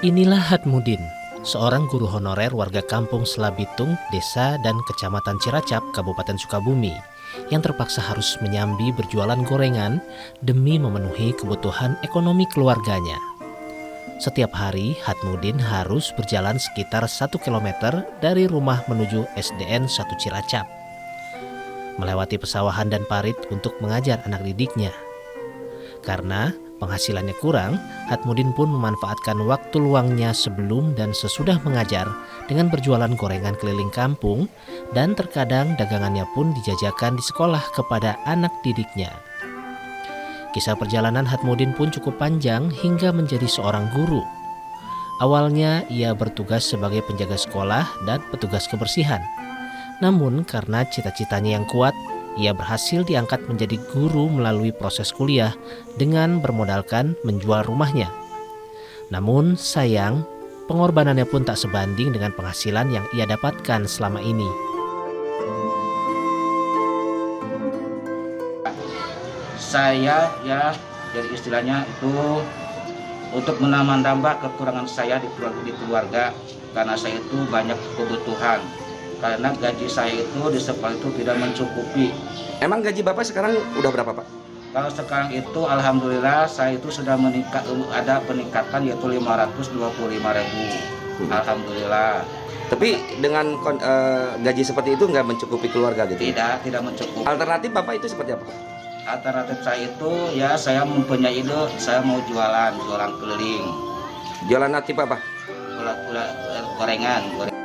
Inilah Hatmudin, seorang guru honorer warga kampung Selabitung, desa dan kecamatan Ciracap, Kabupaten Sukabumi, yang terpaksa harus menyambi berjualan gorengan demi memenuhi kebutuhan ekonomi keluarganya. Setiap hari, Hatmudin harus berjalan sekitar 1 kilometer dari rumah menuju SDN 1 Ciracap, melewati pesawahan dan parit untuk mengajar anak didiknya. Karena penghasilannya kurang, Hatmudin pun memanfaatkan waktu luangnya sebelum dan sesudah mengajar dengan berjualan gorengan keliling kampung, dan terkadang dagangannya pun dijajakan di sekolah kepada anak didiknya. Kisah perjalanan Hatmudin pun cukup panjang hingga menjadi seorang guru. Awalnya ia bertugas sebagai penjaga sekolah dan petugas kebersihan. Namun karena cita-citanya yang kuat, ia berhasil diangkat menjadi guru melalui proses kuliah dengan bermodalkan menjual rumahnya. Namun sayang, pengorbanannya pun tak sebanding dengan penghasilan yang ia dapatkan selama ini. Saya jadi istilahnya itu untuk menambah kekurangan saya di keluarga, karena saya itu banyak kebutuhan. Karena gaji saya itu di sekolah itu tidak mencukupi. Emang gaji Bapak sekarang udah berapa, Pak? Kalau sekarang itu alhamdulillah saya itu sudah ada peningkatan, yaitu 525.000. Alhamdulillah. Tapi dengan gaji seperti itu nggak mencukupi keluarga gitu? Tidak mencukupi. Alternatif Bapak itu seperti apa, Pak? Alternatif saya itu saya mempunyai ide, saya mau jualan keliling. Jualan aktif apa? Gorengan.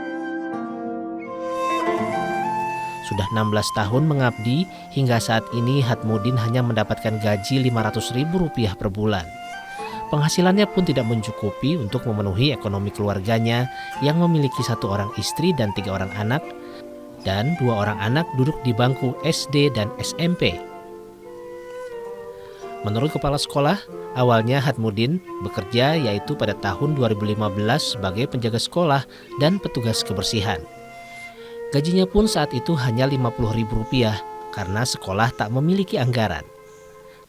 Sudah 16 tahun mengabdi, hingga saat ini Hatmudin hanya mendapatkan gaji Rp500.000 per bulan. Penghasilannya pun tidak mencukupi untuk memenuhi ekonomi keluarganya yang memiliki 1 orang istri dan 3 orang anak, dan 2 orang anak duduk di bangku SD dan SMP. Menurut kepala sekolah, awalnya Hatmudin bekerja yaitu pada tahun 2015 sebagai penjaga sekolah dan petugas kebersihan. Gajinya pun saat itu hanya Rp50.000 karena sekolah tak memiliki anggaran.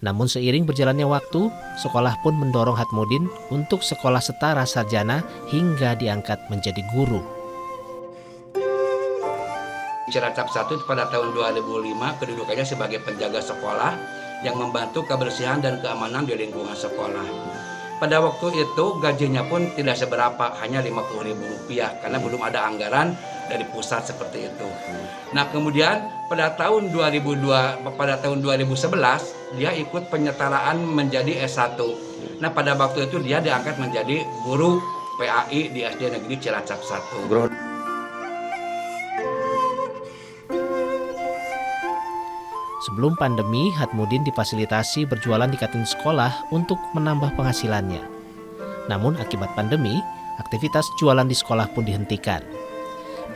Namun seiring berjalannya waktu, sekolah pun mendorong Hatmudin untuk sekolah setara sarjana hingga diangkat menjadi guru. Ciracap 1 pada tahun 2005 kedudukannya sebagai penjaga sekolah yang membantu kebersihan dan keamanan di lingkungan sekolah. Pada waktu itu gajinya pun tidak seberapa, hanya Rp50.000 karena belum ada anggaran dari pusat seperti itu. Nah kemudian pada tahun 2011 dia ikut penyetaraan menjadi S1. Nah pada waktu itu dia diangkat menjadi guru PAI di SD Negeri Ciracap 1. Sebelum pandemi, Hatmudin difasilitasi berjualan di kantin sekolah untuk menambah penghasilannya. Namun akibat pandemi, aktivitas jualan di sekolah pun dihentikan.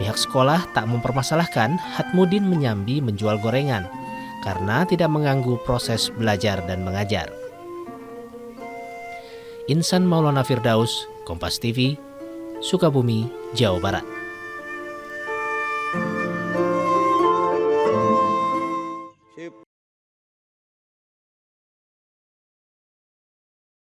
Pihak sekolah tak mempermasalahkan Hatmudin menyambi menjual gorengan karena tidak mengganggu proses belajar dan mengajar. Insan Maulana Firdaus, Kompas TV, Sukabumi, Jawa Barat.